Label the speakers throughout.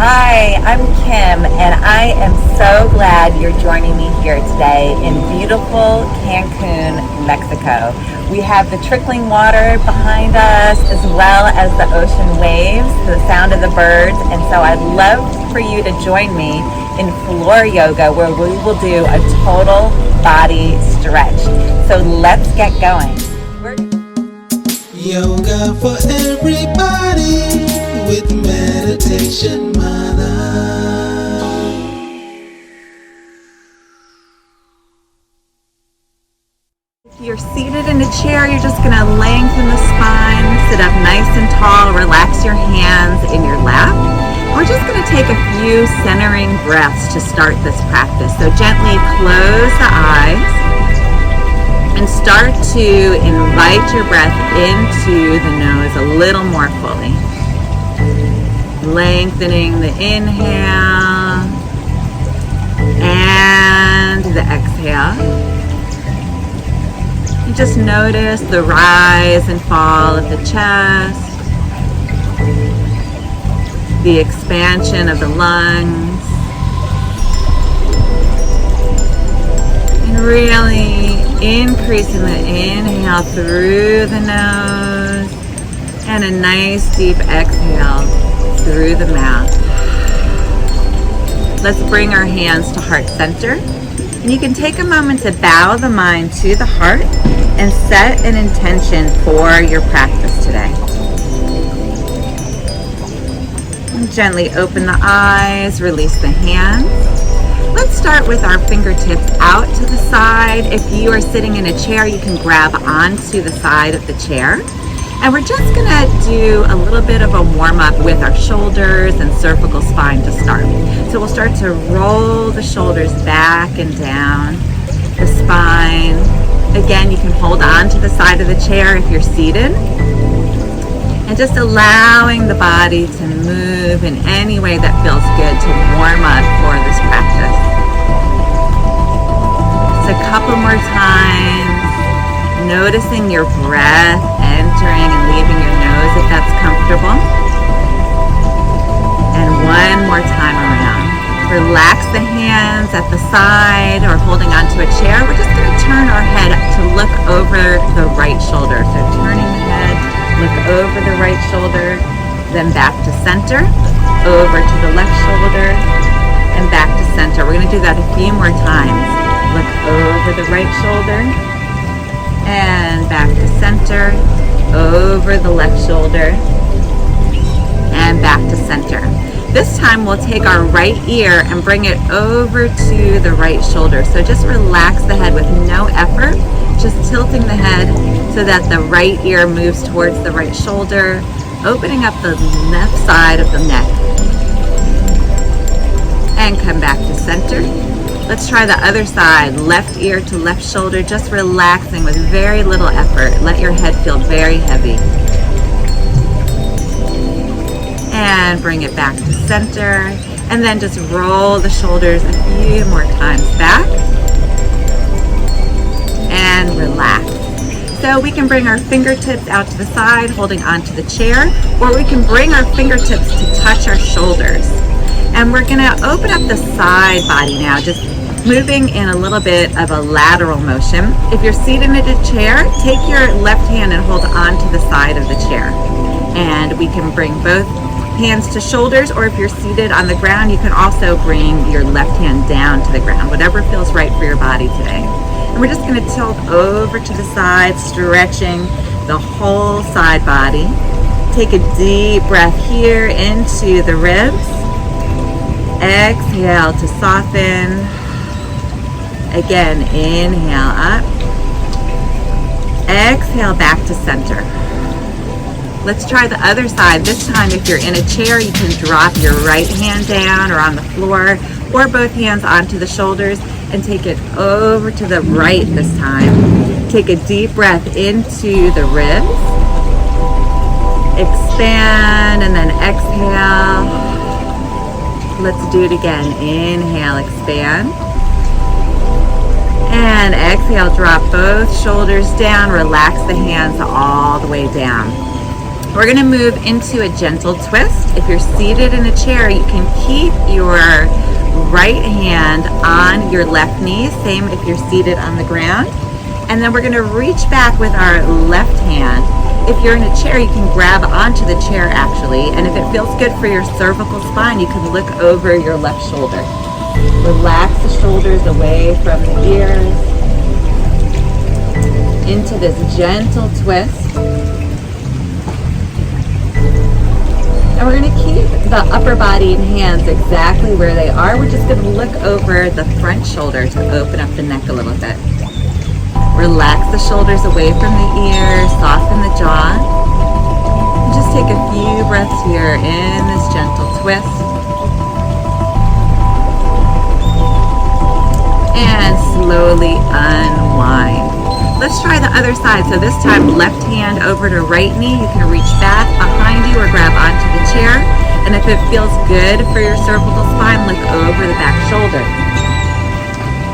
Speaker 1: Hi, I'm Kim, and I am so glad you're joining me here today in beautiful Cancun, Mexico. We have the trickling water behind us, as well as the ocean waves, the sound of the birds, and so I'd love for you to join me in floor yoga, where we will do a total body stretch. So let's get going.
Speaker 2: Yoga for everybody with Meditation Mutha.
Speaker 1: If you're seated in a chair, you're just going to lengthen the spine, sit up nice and tall, relax your hands in your lap. We're just going to take a few centering breaths to start this practice. So gently close the eyes and start to invite your breath into the nose a little more fully. Lengthening the inhale and the exhale. You just notice the rise and fall of the chest, the expansion of the lungs, and really increasing the inhale through the nose and a nice deep exhale through the mouth. Let's bring our hands to heart center. And you can take a moment to bow the mind to the heart and set an intention for your practice today. And gently open the eyes, release the hands. Let's start with our fingertips out to the side. If you are sitting in a chair, you can grab onto the side of the chair. And we're just gonna do a little bit of a warm up with our shoulders and cervical spine to start. So we'll start to roll the shoulders back and down, the spine. Again, you can hold on to the side of the chair if you're seated. And just allowing the body to move in any way that feels good to warm up for this practice. Just a couple more times, noticing your breath entering and leaving your nose if that's comfortable. And one more time around. Relax the hands at the side or holding onto a chair. We're just going to turn our head to look over the right shoulder. So turning the head, look over the right shoulder, then back to center, over to the left shoulder, and back to center. We're going to do that a few more times. Look over the right shoulder, and back to center, over the left shoulder, and back to center. This time we'll take our right ear and bring it over to the right shoulder. So just relax the head with no effort, just tilting the head so that the right ear moves towards the right shoulder, opening up the left side of the neck. And come back to center. Let's try the other side, left ear to left shoulder, just relaxing with very little effort. Let your head feel very heavy. And bring it back to center. And then just roll the shoulders a few more times back. And relax. So we can bring our fingertips out to the side, holding onto the chair, or we can bring our fingertips to touch our shoulders. And we're gonna open up the side body now, just moving in a little bit of a lateral motion. If you're seated in a chair, take your left hand and hold on to the side of the chair. And we can bring both hands to shoulders, or if you're seated on the ground, you can also bring your left hand down to the ground, whatever feels right for your body today. And we're just going to tilt over to the side, stretching the whole side body. Take a deep breath here into the ribs. Exhale to soften. Again, inhale up. Exhale back to center. Let's try the other side. This time, if you're in a chair, you can drop your right hand down or on the floor, or both hands onto the shoulders, and take it over to the right this time. Take a deep breath into the ribs. Expand and then exhale. Let's do it again. Inhale, expand. And exhale, drop both shoulders down. Relax the hands all the way down. We're going to move into a gentle twist. If you're seated in a chair, you can keep your right hand on your left knee, same if you're seated on the ground. And then we're going to reach back with our left hand. If you're in a chair, you can grab onto the chair actually, and if it feels good for your cervical spine, you can look over your left shoulder. Relax the shoulders away from the ears into this gentle twist. And we're going to keep the upper body and hands exactly where they are. We're just going to look over the front shoulder to open up the neck a little bit. Relax the shoulders away from the ears, soften the jaw. And just take a few breaths here in this gentle twist. And slowly unwind. Let's try the other side. So this time, left hand over to right knee. You can reach back behind you or grab onto the chair. And if it feels good for your cervical spine, look over the back shoulder.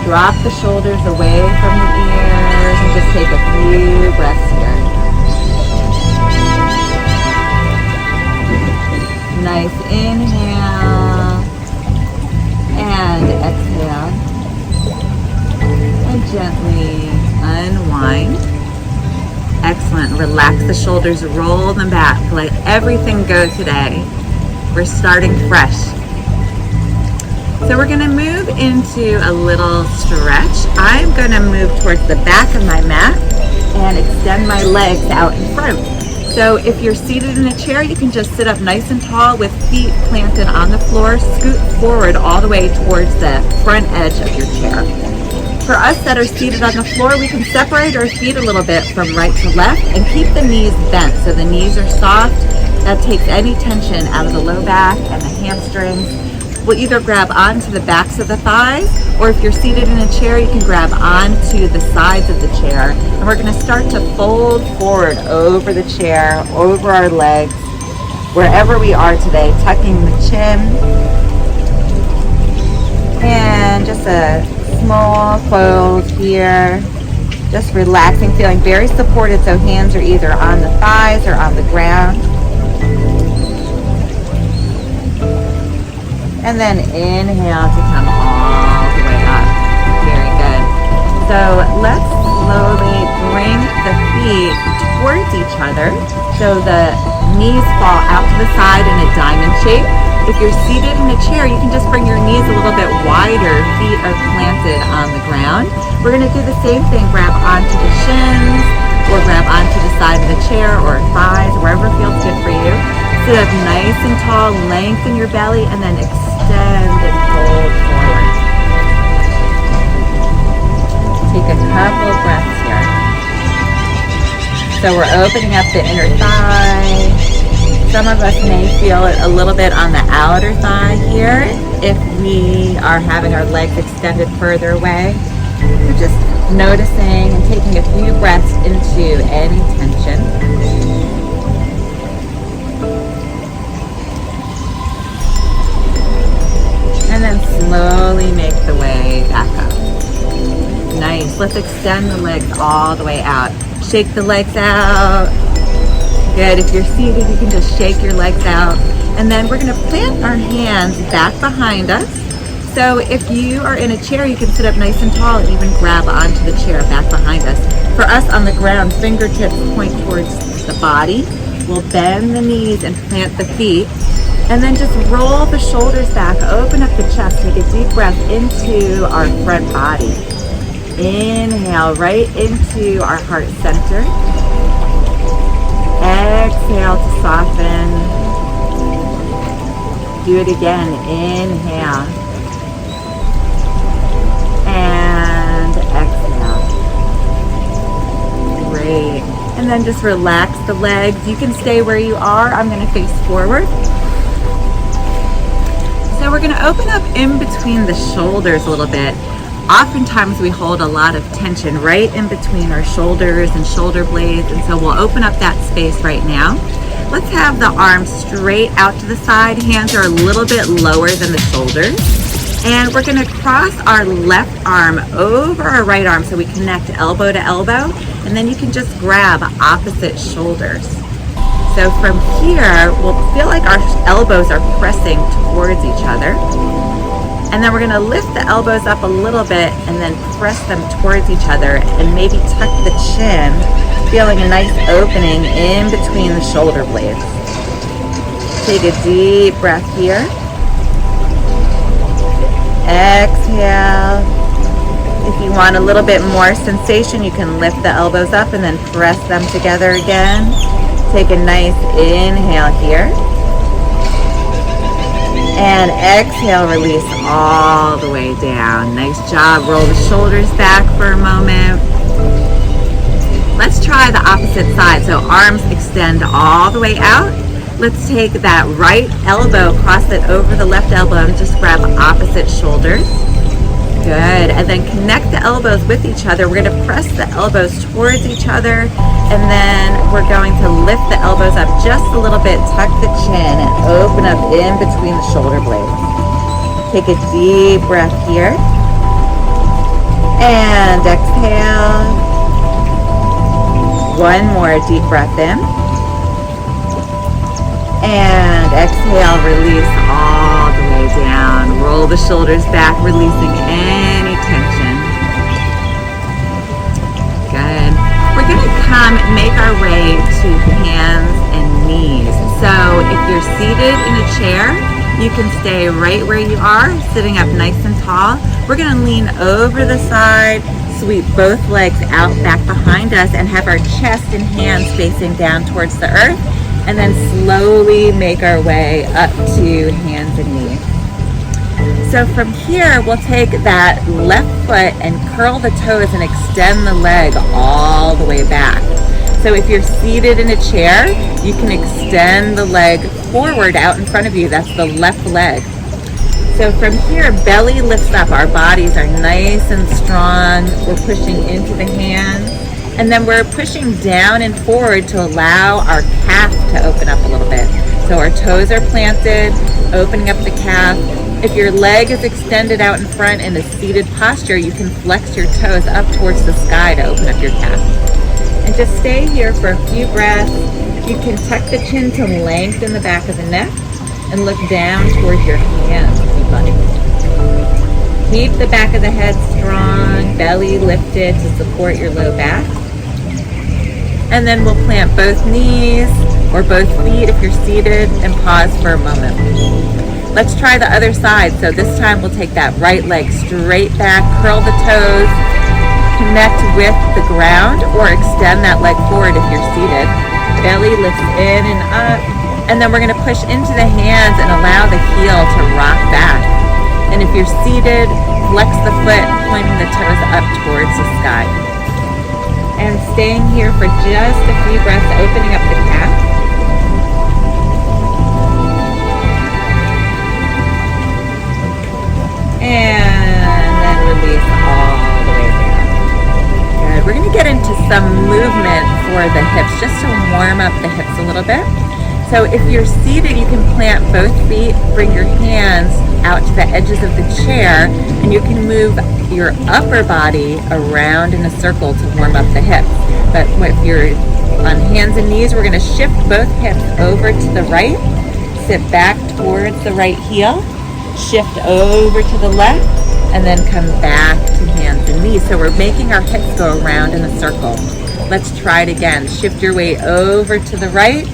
Speaker 1: Drop the shoulders away from the ears and just take a few breaths here. Nice inhale and exhale. And gently unwind. Excellent. Relax the shoulders, roll them back. Let everything go today. We're starting fresh. So we're going to move into a little stretch. I'm going to move towards the back of my mat and extend my legs out in front. So if you're seated in a chair, you can just sit up nice and tall with feet planted on the floor. Scoot forward all the way towards the front edge of your chair. For us that are seated on the floor, we can separate our feet a little bit from right to left and keep the knees bent so the knees are soft. That takes any tension out of the low back and the hamstrings. We'll either grab onto the backs of the thighs, or if you're seated in a chair, you can grab onto the sides of the chair. And we're going to start to fold forward over the chair, over our legs, wherever we are today, tucking the chin. And just a small fold here, just relaxing, feeling very supported, so hands are either on the thighs or on the ground. And then inhale to come all the way up. Very good. So let's slowly bring the feet towards each other so the knees fall out to the side in a diamond shape. If you're seated in a chair, you can just bring your knees a little bit wider. Feet are planted on the ground. We're going to do the same thing. Grab onto the shins or grab onto the side of the chair or thighs, wherever feels good for you. Sit up nice and tall, lengthen your belly, and then extend and fold forward. Take a couple breaths here. So we're opening up the inner thigh. Some of us may feel it a little bit on the outer thigh here if we are having our legs extended further away. So just noticing and taking a few breaths into any tension. And then slowly make the way back up. Nice. Let's extend the legs all the way out. Shake the legs out. Good. If you're seated, you can just shake your legs out. And then we're going to plant our hands back behind us. So if you are in a chair, you can sit up nice and tall and even grab onto the chair back behind us. For us on the ground, fingertips point towards the body. We'll bend the knees and plant the feet. And then just roll the shoulders back, open up the chest, take a deep breath into our front body. Inhale right into our heart center. Exhale to soften. Do it again. Inhale. And exhale. Great. And then just relax the legs. You can stay where you are. I'm going to face forward. So we're going to open up in between the shoulders a little bit. Oftentimes we hold a lot of tension right in between our shoulders and shoulder blades, and so we'll open up that space right now. Let's have the arms straight out to the side. Hands are a little bit lower than the shoulders. And we're going to cross our left arm over our right arm so we connect elbow to elbow, and then you can just grab opposite shoulders. So from here, we'll feel like our elbows are pressing towards each other. And then we're going to lift the elbows up a little bit and then press them towards each other and maybe tuck the chin, feeling a nice opening in between the shoulder blades. Take a deep breath here. Exhale. If you want a little bit more sensation, you can lift the elbows up and then press them together again. Take a nice inhale here. And exhale, release all the way down. Nice job. Roll the shoulders back for a moment. Let's try the opposite side. So arms extend all the way out. Let's take that right elbow, cross it over the left elbow, and just grab opposite shoulders. Good. And then connect the elbows with each other. We're going to press the elbows towards each other, and then we're going to lift the elbows up just a little bit, tuck the chin, and open up in between the shoulder blades. Take a deep breath here. And exhale. One more deep breath in. And exhale, release all the way down. Roll the shoulders back, releasing any tension. Good. We're going to make our way to hands and knees. So if you're seated in a chair, you can stay right where you are, sitting up nice and tall. We're going to lean over the side, sweep both legs out back behind us, and have our chest and hands facing down towards the earth. And then slowly make our way up to hands and knees. So from here, we'll take that left foot and curl the toes and extend the leg all the way back. So if you're seated in a chair, you can extend the leg forward out in front of you. That's the left leg. So from here, belly lifts up. Our bodies are nice and strong. We're pushing into the hands. And then we're pushing down and forward to allow our calf to open up a little bit. So our toes are planted, opening up the calf. If your leg is extended out in front in a seated posture, you can flex your toes up towards the sky to open up your calf. And just stay here for a few breaths. You can tuck the chin to lengthen the back of the neck and look down towards your hands if you'd like. Keep the back of the head strong, belly lifted to support your low back. And then we'll plant both knees or both feet if you're seated and pause for a moment. Let's try the other side. So this time we'll take that right leg straight back, curl the toes, connect with the ground, or extend that leg forward if you're seated. Belly lifts in and up. And then we're going to push into the hands and allow the heel to rock back. And if you're seated, flex the foot, pointing the toes up towards the sky. And staying here for just a few breaths, opening up the calf. And then release all the way down. Good. We're going to get into some movement for the hips, just to warm up the hips a little bit. So if you're seated, you can plant both feet, bring your hands out to the edges of the chair, and you can move your upper body around in a circle to warm up the hips. But if you're on hands and knees, we're going to shift both hips over to the right, sit back towards the right heel, shift over to the left, and then come back to hands and knees. So we're making our hips go around in a circle. Let's try it again. Shift your weight over to the right,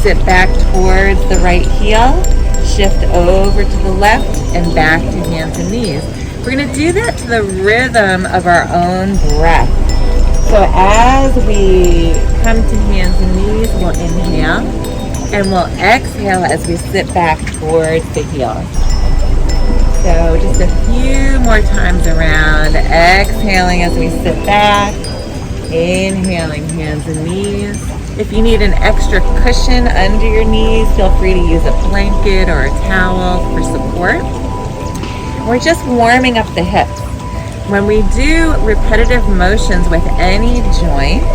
Speaker 1: sit back towards the right heel, shift over to the left, and back to hands and knees. We're going to do that to the rhythm of our own breath. So as we come to hands and knees, we'll inhale, and we'll exhale as we sit back towards the heel. So just a few more times around, exhaling as we sit back, inhaling hands and knees. If you need an extra cushion under your knees, feel free to use a blanket or a towel for support. We're just warming up the hips. When we do repetitive motions with any joint,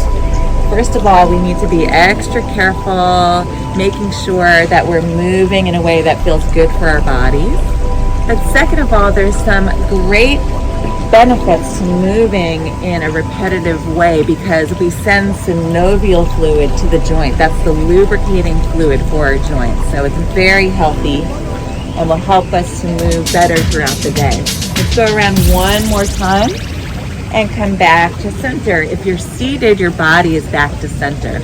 Speaker 1: first of all, we need to be extra careful, making sure that we're moving in a way that feels good for our bodies. But second of all, there's some great benefits to moving in a repetitive way because we send synovial fluid to the joint. That's the lubricating fluid for our joints. So it's very healthy and will help us to move better throughout the day. Let's go around one more time and come back to center. If you're seated, your body is back to center.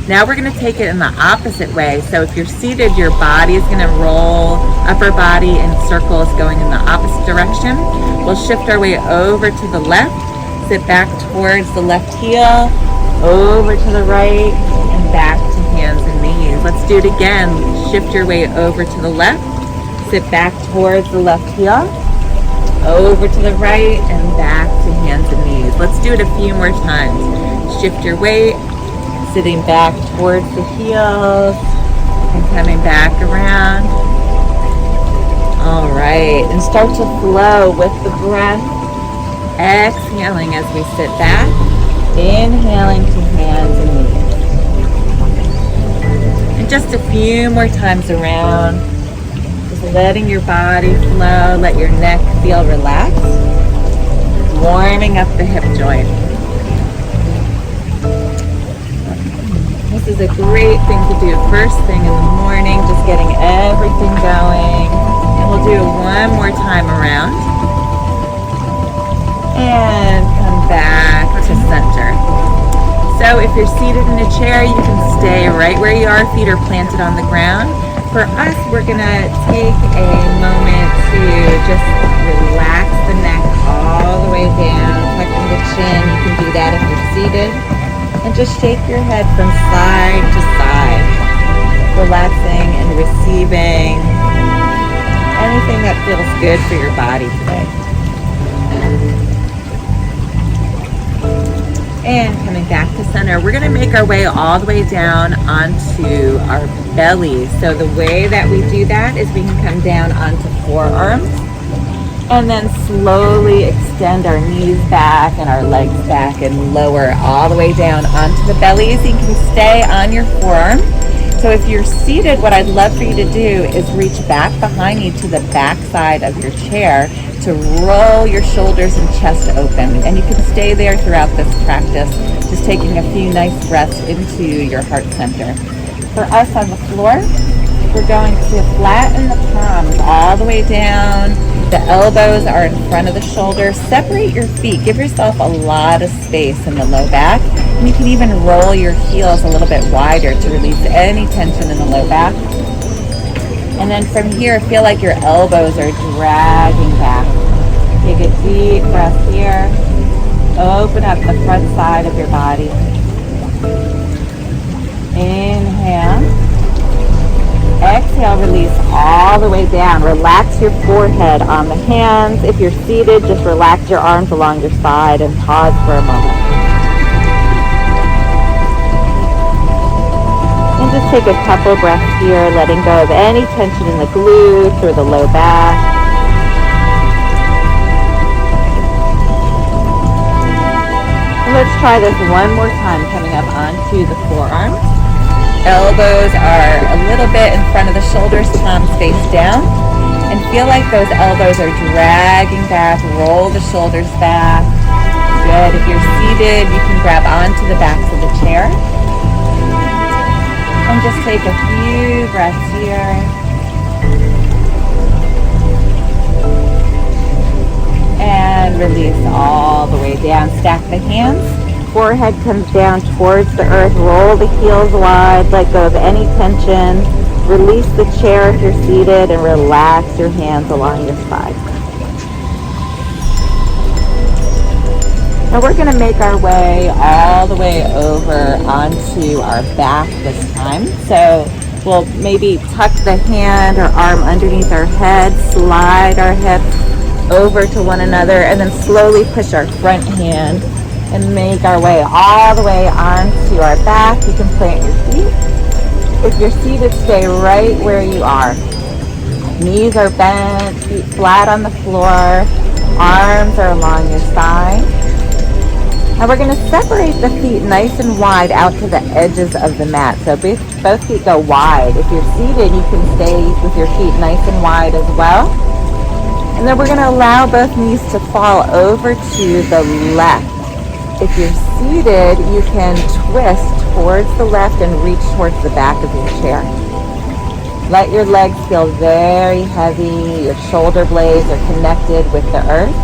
Speaker 1: Now we're going to take it in the opposite way. So if you're seated, your body is going to roll, upper body in circles going in the opposite direction. We'll shift our way over to the left, sit back towards the left heel, over to the right, and back to hands and knees. Let's do it again. Shift your way over to the left, sit back towards the left heel, over to the right, and back to hands and knees. Let's do it a few more times. Shift your weight, sitting back towards the heels and coming back around. All right, and start to flow with the breath. Exhaling as we sit back, inhaling to hands and knees. And just a few more times around, just letting your body flow, let your neck feel relaxed, warming up the hip joint. This is a great thing to do first thing in the morning, just getting everything going. And we'll do it one more time around. And come back to center. So if you're seated in a chair, you can stay right where you are, feet are planted on the ground. For us, we're gonna take a moment to just relax the neck all the way down, tucking the chin. You can do that if you're seated. And just shake your head from side to side, relaxing and receiving anything that feels good for your body today. And coming back to center, we're going to make our way all the way down onto our belly. So the way that we do that is we can come down onto forearms and then slowly extend our knees back and our legs back and lower all the way down onto the bellies. You can stay on your forearm. So if you're seated, what I'd love for you to do is reach back behind you to the back side of your chair to roll your shoulders and chest open. And you can stay there throughout this practice, just taking a few nice breaths into your heart center. For us on the floor, we're going to flatten the palms all the way down. The elbows are in front of the shoulders. Separate your feet. Give yourself a lot of space in the low back. And you can even roll your heels a little bit wider to release any tension in the low back. And then from here, feel like your elbows are dragging back. Take a deep breath here. Open up the front side of your body. Inhale. Exhale, release all the way down. Relax your forehead on the hands. If you're seated, just relax your arms along your side and pause for a moment. And just take a couple breaths here, letting go of any tension in the glutes or the low back. And let's try this one more time, coming up onto the forearms. Elbows are a little bit in front of the shoulders, palms face down. And feel like those elbows are dragging back. Roll the shoulders back. Good. If you're seated, you can grab onto the backs of the chair. And just take a few breaths here. And release all the way down. Stack the hands. Forehead comes down towards the earth. Roll the heels wide. Let go of any tension. Release the chair if you're seated and relax your hands along your sides. Now we're going to make our way all the way over onto our back this time. So we'll maybe tuck the hand or arm underneath our head, slide our hips over to one another, and then slowly push our front hand and make our way all the way onto our back. You can plant your feet. If you're seated, stay right where you are. Knees are bent, feet flat on the floor, arms are along your side. Now we're going to separate the feet nice and wide out to the edges of the mat. So both feet go wide. If you're seated, you can stay with your feet nice and wide as well. And then we're going to allow both knees to fall over to the left. If you're seated, you can twist towards the left and reach towards the back of your chair. Let your legs feel very heavy. Your shoulder blades are connected with the earth.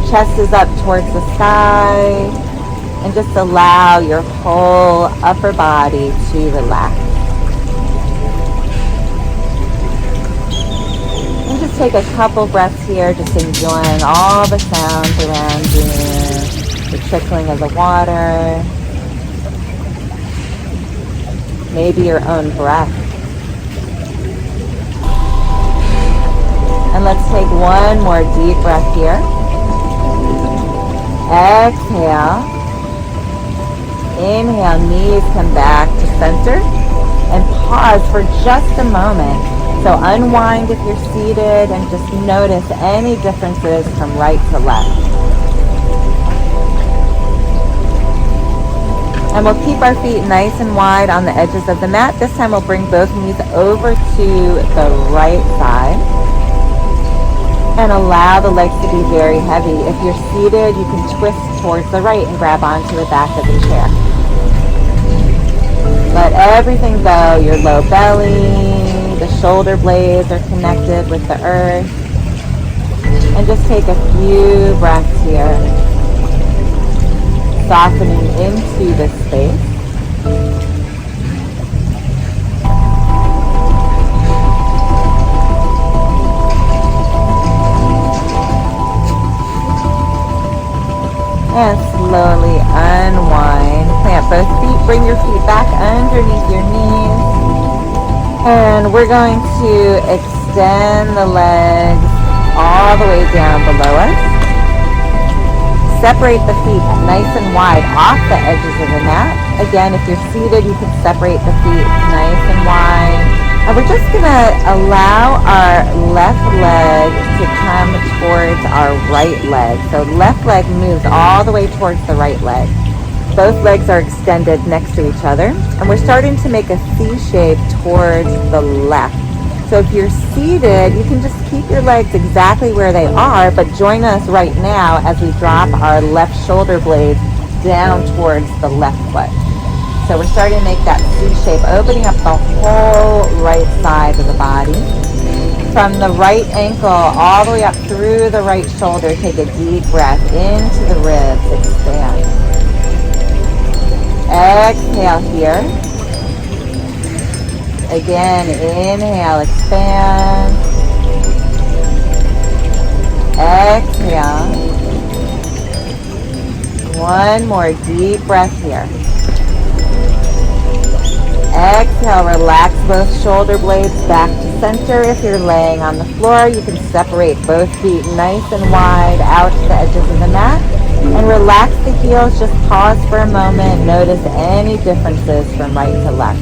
Speaker 1: Chest is up towards the sky. And just allow your whole upper body to relax. And just take a couple breaths here, just enjoying all the sounds around you. The trickling of the water. Maybe your own breath. And let's take one more deep breath here. Exhale. Inhale, knees come back to center. And pause for just a moment. So unwind if you're seated and just notice any differences from right to left. And we'll keep our feet nice and wide on the edges of the mat. This time we'll bring both knees over to the right side. And allow the legs to be very heavy. If you're seated, you can twist towards the right and grab onto the back of the chair. Let everything go. Your low belly, the shoulder blades are connected with the earth. And just take a few breaths here. Softening into this space. And slowly unwind. Plant both feet. Bring your feet back underneath your knees. And we're going to extend the legs all the way down below us. Separate the feet nice and wide off the edges of the mat. Again, if you're seated, you can separate the feet nice and wide. And we're just going to allow our left leg to come towards our right leg. So left leg moves all the way towards the right leg. Both legs are extended next to each other. And we're starting to make a C shape towards the left. So if you're seated, you can just keep your legs exactly where they are, but join us right now as we drop our left shoulder blades down towards the left foot. So we're starting to make that C shape, opening up the whole right side of the body. From the right ankle all the way up through the right shoulder, take a deep breath into the ribs, expand. Exhale here. Again, inhale, expand. Exhale. One more deep breath here. Exhale, relax both shoulder blades back to center. If you're laying on the floor, you can separate both feet nice and wide out to the edges of the mat. And relax the heels, just pause for a moment. Notice any differences from right to left.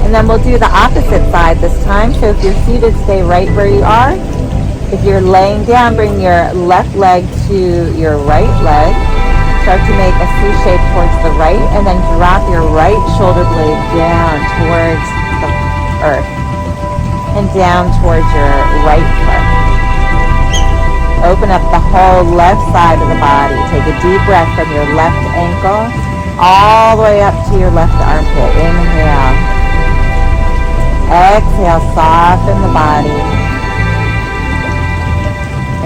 Speaker 1: And then we'll do the opposite side this time. So if you're seated, stay right where you are. If you're laying down, bring your left leg to your right leg. Start to make a C shape towards the right, and then drop your right shoulder blade down towards the earth and down towards your right foot. Open up the whole left side of the body. Take a deep breath from your left ankle all the way up to your left armpit. Inhale. Exhale, soften the body.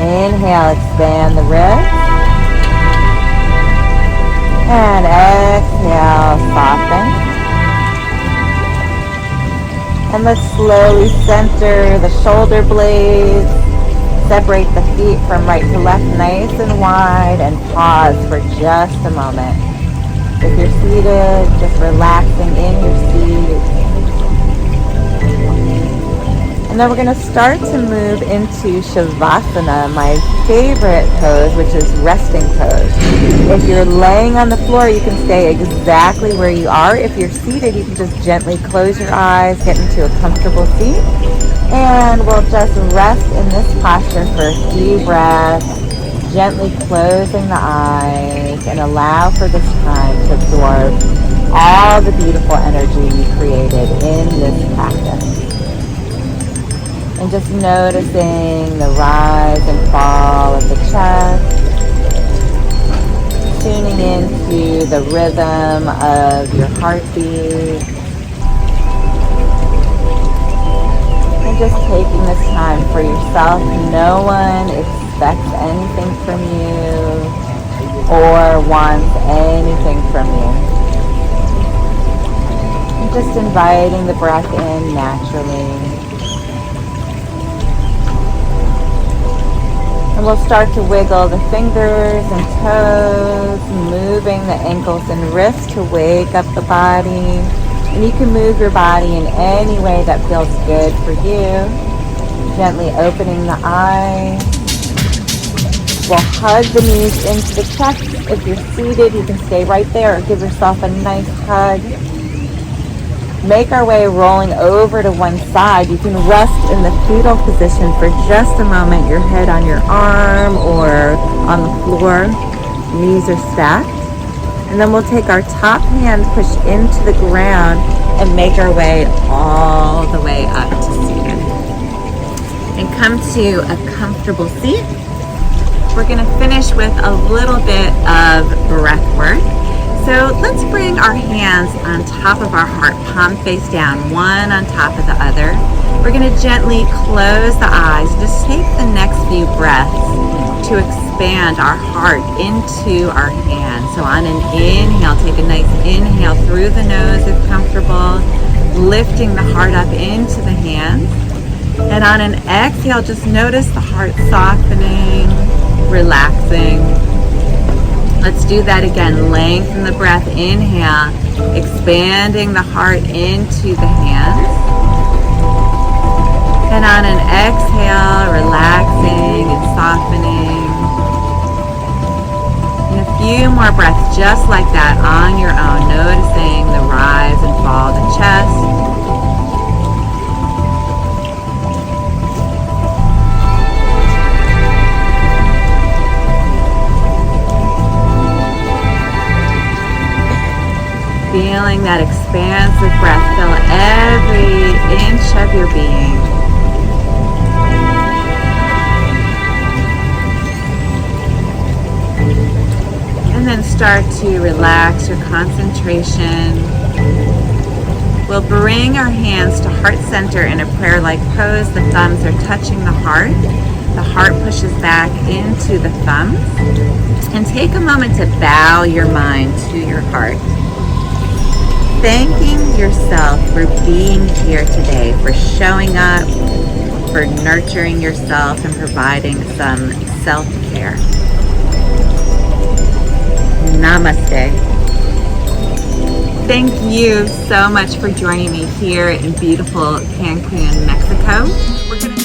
Speaker 1: Inhale, expand the ribs. And exhale, soften. And let's slowly center the shoulder blades. Separate the feet from right to left nice and wide, and pause for just a moment. If you're seated, just relaxing in your seat. And then we're going to start to move into Shavasana, my favorite pose, which is resting pose. If you're laying on the floor, you can stay exactly where you are. If you're seated, you can just gently close your eyes, get into a comfortable seat, and we'll just rest in this posture for a few breaths, gently closing the eyes, and allow for this time to absorb all the beautiful energy you created in this practice. And just noticing the rise and fall of the chest. Tuning into the rhythm of your heartbeat. And just taking this time for yourself. No one expects anything from you or wants anything from you. And just inviting the breath in naturally. And we'll start to wiggle the fingers and toes, moving the ankles and wrists to wake up the body. And you can move your body in any way that feels good for you. Gently opening the eyes. We'll hug the knees into the chest. If you're seated, you can stay right there or give yourself a nice hug. Make our way rolling over to one side. You can rest in the fetal position for just a moment, your head on your arm or on the floor. Knees are stacked. And then we'll take our top hand, push into the ground, and make our way all the way up to seated. And come to a comfortable seat. We're going to finish with a little bit of breath work. So let's bring our hands on top of our heart, palm face down, one on top of the other. We're going to gently close the eyes. Just take the next few breaths to expand our heart into our hands. So on an inhale, take a nice inhale through the nose if comfortable, lifting the heart up into the hands. And on an exhale, just notice the heart softening, relaxing. Let's do that again. Lengthen the breath. Inhale, expanding the heart into the hands. And on an exhale, relaxing and softening. And a few more breaths just like that on your own, noticing the rise and fall of the chest. Feeling that expansive breath fill every inch of your being. And then start to relax your concentration. We'll bring our hands to heart center in a prayer-like pose. The thumbs are touching the heart. The heart pushes back into the thumbs. And take a moment to bow your mind to your heart. Thanking yourself for being here today, for showing up, for nurturing yourself and providing some self-care. Namaste. Thank you so much for joining me here in beautiful Cancun, Mexico. We're gonna